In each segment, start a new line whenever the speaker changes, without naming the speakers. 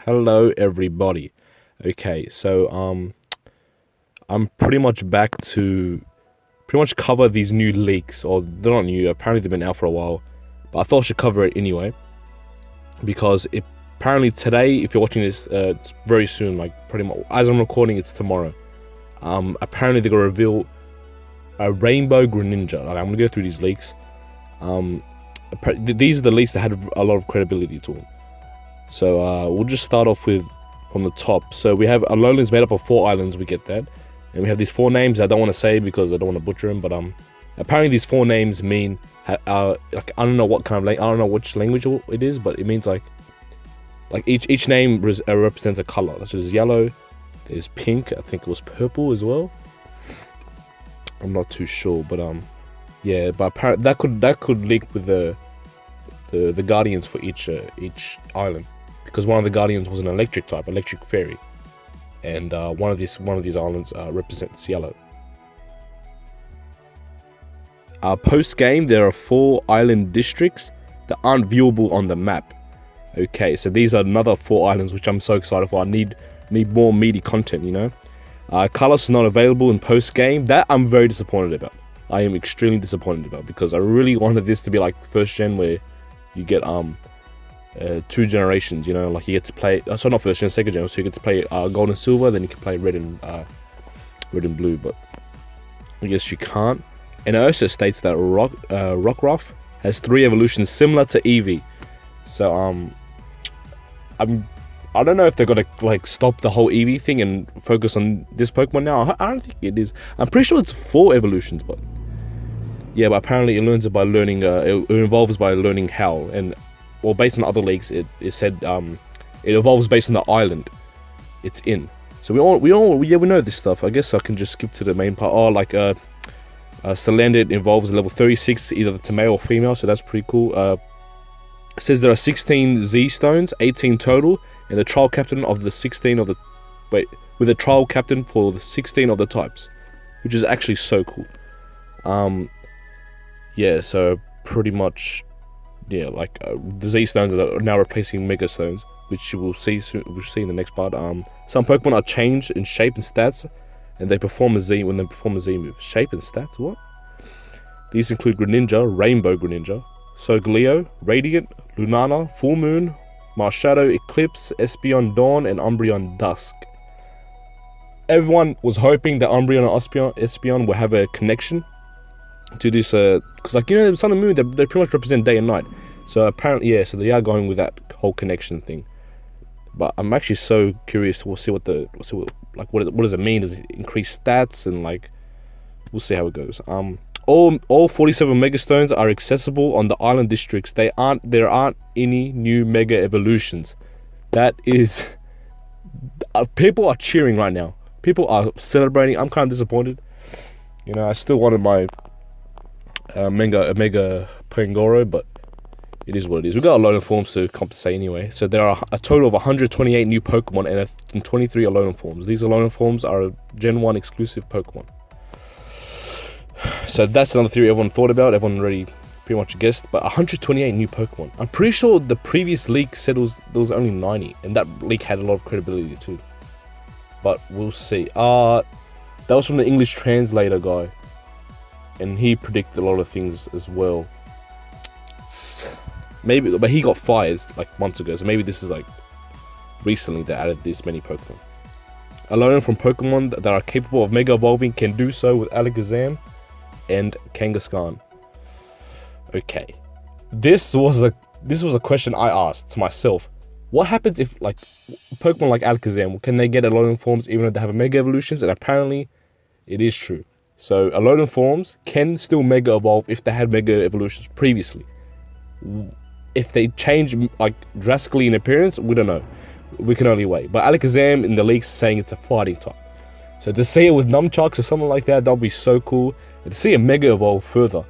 Hello everybody. Okay, so I'm pretty much back to pretty much cover these new leaks, or they're not new, apparently they've been out for a while. But I thought I should cover it anyway. Because apparently today, if you're watching this, it's very soon, like pretty much as I'm recording, it's tomorrow. Apparently they're gonna reveal a Rainbow Greninja. Like, I'm gonna go through these leaks. These are the leaks that had a lot of credibility to them. So we'll just start off with from the top. So we have Alolan's made up of 4 islands, we get that. And we have these 4 names I don't want to say because I don't want to butcher them, but apparently these 4 names mean like, I don't know what kind of I don't know which language it is, but it means like each name represents a color. So there's yellow, there's pink, I think it was purple as well. I'm not too sure, but yeah, but apparently that could link with the guardians for each island, because one of the guardians was an electric type, electric fairy, and one of these islands represents yellow. Post game, there are 4 island districts that aren't viewable on the map. Okay, so these are another 4 islands which I'm so excited for. I need more meaty content, you know. Kalos is not available in post game. That I'm very disappointed about. I am extremely disappointed about, because I really wanted this to be like first gen, where you get 2 generations, you know, like you get to play, so not first gen, second gen, so you get to play gold and silver, then you can play red and blue, but I guess you can't. And it also states that Rockruff has 3 evolutions similar to Eevee. So I don't know if they're gonna like stop the whole Eevee thing and focus on this Pokemon now. I don't think it is. I'm pretty sure it's 4 evolutions, but yeah, but apparently it learns it by learning. It evolves by learning how, and well, based on other leaks, it said it evolves based on the island it's in. So we know this stuff. I guess I can just skip to the main part. Oh, like Salandit evolves at level 36, either to male or female. So that's pretty cool. It says there are 16 Z stones, 18 total, and the trial captain of the 16 of the with a trial captain for the 16 of the types, which is actually so cool. Yeah, so pretty much, yeah, like the Z stones are now replacing Mega stones, which we'll see in the next part. Some Pokemon are changed in shape and stats, and they perform a Z when they perform a Z move. Shape and stats, what? These include Greninja, Rainbow Greninja, Solgaleo, Radiant, Lunana, Full Moon, Marshadow, Eclipse, Espeon Dawn, and Umbreon Dusk. Everyone was hoping that Umbreon and Espeon will have a connection to this, because like, you know, the Sun and Moon, they pretty much represent day and night. So apparently, yeah, so they are going with that whole connection thing. But I'm actually so curious. We'll see what does it mean? Does it increase stats? And like, we'll see how it goes. All 47 Mega Stones are accessible on the island districts. There aren't any new Mega Evolutions. That is, people are cheering right now. People are celebrating. I'm kind of disappointed. You know, I still wanted my Mega Pangoro, but it is what it is. We got Alolan forms to compensate anyway. So there are a total of 128 new Pokemon and 23 Alolan forms. These Alolan forms are a Gen 1 exclusive Pokemon. So that's another theory everyone thought about. Everyone already pretty much guessed. But 128 new Pokemon. I'm pretty sure the previous leak said there was only 90, and that leak had a lot of credibility too. But we'll see. That was from the English translator guy, and he predicted a lot of things as well. Maybe, but he got fired like months ago, so maybe this is like recently they added this many Pokemon. Alolan from Pokemon that are capable of Mega Evolving can do so with Alakazam and Kangaskhan. Okay, this was a question I asked to myself. What happens if like Pokemon like Alakazam, can they get Alolan forms even though they have Mega Evolutions? And apparently it is true. So Alolan forms can still Mega Evolve if they had Mega Evolutions previously. If they change like drastically in appearance, we don't know. We can only wait. But Alakazam in the leaks saying it's a fighting type. So to see it with Nunchucks or something like that, that'll be so cool. And to see a Mega Evolve further,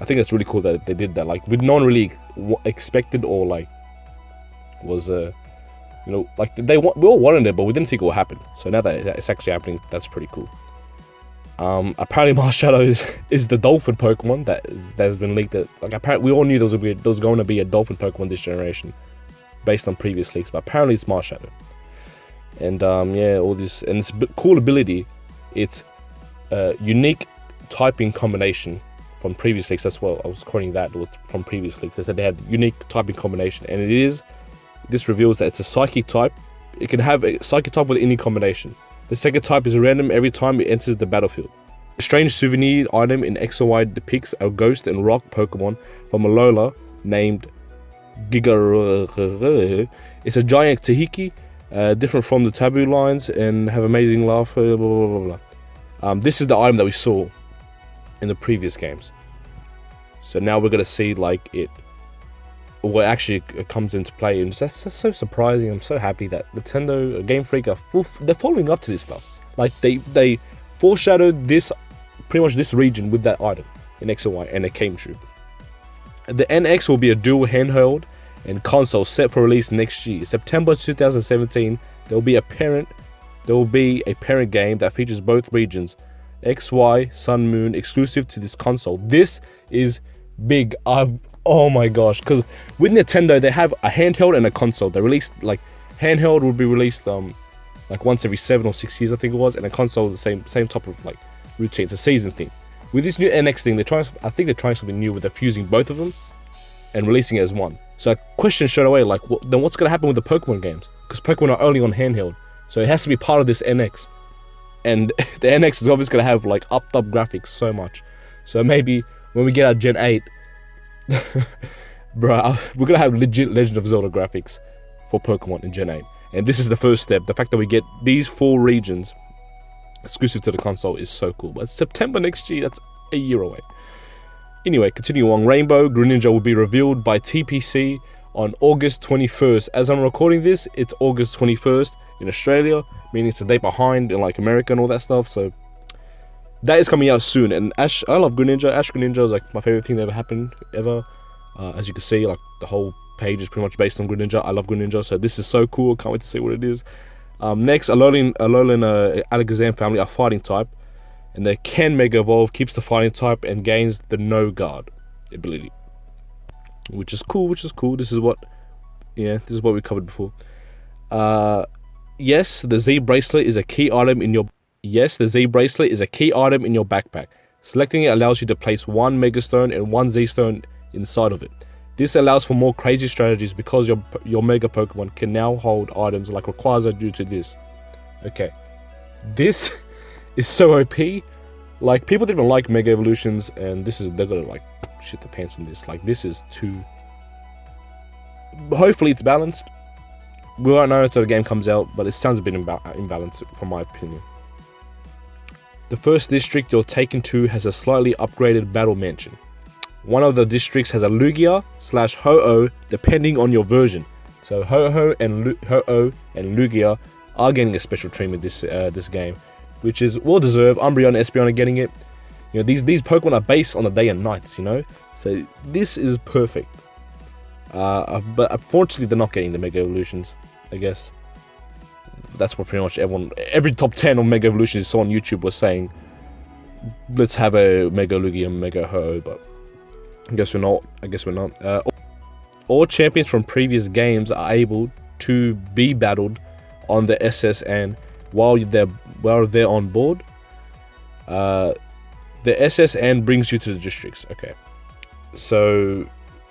I think that's really cool that they did that. Like, no one really expected or like was you know, like we all wanted it, but we didn't think it would happen. So now that it's actually happening, that's pretty cool. Apparently Marshadow is the dolphin Pokemon that has been leaked. That, like, apparently we all knew there was going to be a dolphin Pokemon this generation, based on previous leaks, but apparently it's Marshadow. And yeah, all this, and it's a cool ability. It's a unique typing combination from previous leaks. That's what I was quoting, that was from previous leaks. They said they had unique typing combination, and this reveals that it's a psychic type. It can have a psychic type with any combination. The second type is random every time it enters the battlefield. A strange souvenir item in X and Y depicts a ghost and rock Pokemon from Alola named Giga. It's a giant Tahiki, different from the taboo lines, and have amazing laugh. Blah, blah, blah, blah. This is the item that we saw in the previous games. So now we're gonna see like it, what actually comes into play, and that's so surprising. I'm so happy that Nintendo, Game Freak, they're following up to this stuff. Like they foreshadowed this, pretty much this region with that item in X and Y, and it came true. The NX will be a dual handheld and console set for release next year, September 2017. There will be a parent game that features both regions, X, Y, Sun, Moon, exclusive to this console. This is big. Oh my gosh, because with Nintendo they have a handheld and a console. They released, like, handheld would be released like once every 7 or 6 years, I think it was, and a console the same type of like routine. It's a season thing. With this new NX thing, I think they're trying something new, where they're fusing both of them and releasing it as one. So a question straight away, like, then what's gonna happen with the Pokemon games? Because Pokemon are only on handheld, so it has to be part of this NX. And the NX is obviously gonna have like upped up graphics so much. So maybe when we get our Gen 8, bro, we're gonna have legit Legend of Zelda graphics for Pokemon in Gen 8. And this is the first step. The fact that we get these 4 regions exclusive to the console is so cool. But it's September next year, that's a year away. Anyway, continue on. Rainbow Greninja will be revealed by TPC on August 21st. As I'm recording this, it's August 21st in Australia, meaning it's a day behind in like America and all that stuff. So that is coming out soon. And I love Greninja. Ash Greninja is like my favorite thing that ever happened ever. As you can see, like the whole page is pretty much based on Greninja. I love Greninja, so this is so cool. Can't wait to see what it is. Next, Alolan Alakazam family are fighting type, and their Ken Mega Evolve keeps the fighting type and gains the No Guard ability, which is cool. This is what we covered before. Yes, the Z bracelet is a key item in your backpack. Selecting it allows you to place 1 Mega Stone and 1 Z Stone inside of it. This allows for more crazy strategies because your Mega Pokemon can now hold items like Rayquaza due to this. Okay, this is so OP. Like, people didn't even like Mega Evolutions, and they're gonna like shit the pants on this. Like, this is too. Hopefully it's balanced. We won't know until the game comes out, but it sounds a bit imbalanced from my opinion. The first district you're taken to has a slightly upgraded battle mansion. One of the districts has a Lugia/Ho-Oh, depending on your version. So Ho-Oh and Lugia are getting a special treatment this game, which is well deserved. Umbreon and Espeon are getting it. You know, these Pokemon are based on the day and nights, you know. So this is perfect. But unfortunately, they're not getting the Mega Evolutions. I guess that's what pretty much every top 10 of Mega Evolutions you saw on YouTube was saying, let's have a Mega Lugia and Mega Ho-Oh, but I guess we're not. All champions from previous games are able to be battled on the SSN while they're on board. The SSN brings you to the districts. Okay, so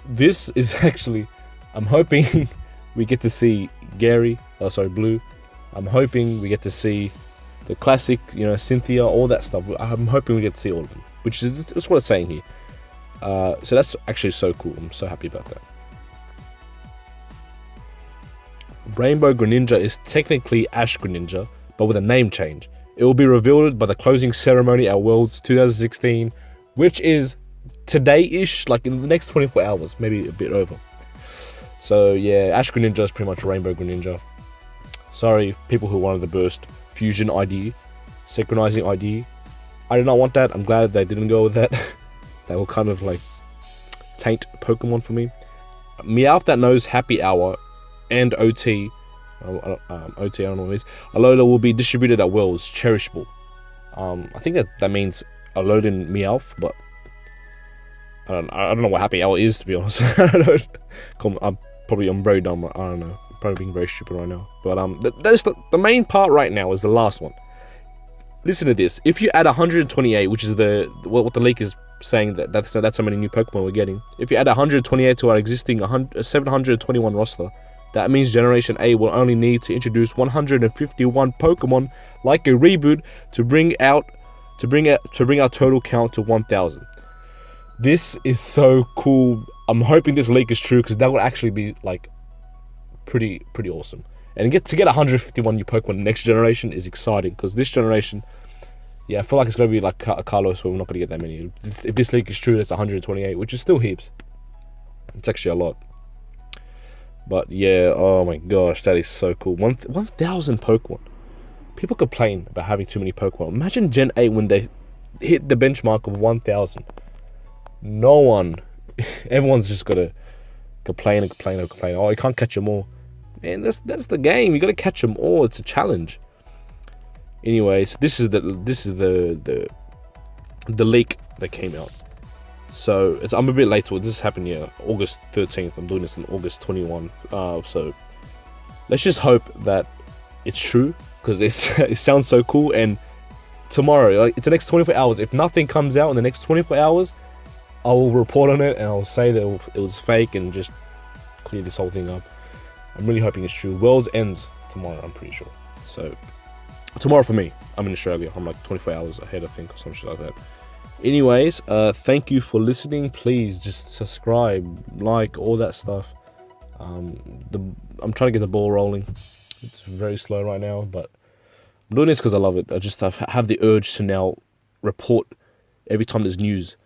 this is actually, I'm hoping we get to see Blue. I'm hoping we get to see the classic, Cynthia, all that stuff. I'm hoping we get to see all of them, which is that's what it's saying here. So that's actually so cool. I'm so happy about that. Rainbow Greninja is technically Ash Greninja, but with a name change. It will be revealed by the closing ceremony at Worlds 2016, which is today-ish, like in the next 24 hours, maybe a bit over. So yeah, Ash Greninja is pretty much Rainbow Greninja. Sorry, people who wanted the burst fusion ID, synchronizing ID. I did not want that. I'm glad they didn't go with that. That will kind of like taint Pokemon for me. Meowth that knows Happy Hour and OT, I don't know what it is. Alola will be distributed at Worlds, cherishable. I think that means Alola and Meowth, but I don't know what Happy Hour is, to be honest. Probably I'm very dumb. I don't know. I'm probably being very stupid right now. But that's the main part right now is the last one. Listen to this. If you add 128, which is what the leak is saying that's how many new Pokemon we're getting. If you add 128 to our existing 721 roster, that means Generation A will only need to introduce 151 Pokemon like a reboot to bring our total count to 1,000. This is so cool. I'm hoping this leak is true because that would actually be like pretty awesome. And to get 151 new Pokemon next generation is exciting because this generation, yeah, I feel like it's gonna be like Carlos, where we're not gonna get that many. If this leak is true, that's 128, which is still heaps. It's actually a lot. But yeah, oh my gosh, that is so cool. 1,000 Pokemon. People complain about having too many Pokemon. Imagine Gen 8 when they hit the benchmark of 1,000. No one, everyone's just gotta complain and complain and complain. Oh, you can't catch them all. Man, that's the game. You gotta catch them all. It's a challenge. Anyways, this is the leak that came out. So I'm a bit late to it. This happened August 13th. I'm doing this on August 21. So let's just hope that it's true because it sounds so cool. And tomorrow, like it's the next 24 hours. If nothing comes out in the next 24 hours, I will report on it and I'll say that it was fake and just clear this whole thing up. I'm really hoping it's true. Worlds ends tomorrow, I'm pretty sure. So tomorrow for me. I'm in Australia. I'm like 24 hours ahead, I think, or some shit like that. Anyways, thank you for listening. Please just subscribe, like, all that stuff. I'm trying to get the ball rolling. It's very slow right now, but I'm doing this because I love it. I just have the urge to now report every time there's news.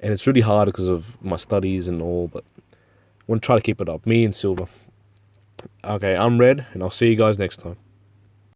And it's really hard because of my studies and all, but I want to try to keep it up. Me and Silver. Okay, I'm Red, and I'll see you guys next time.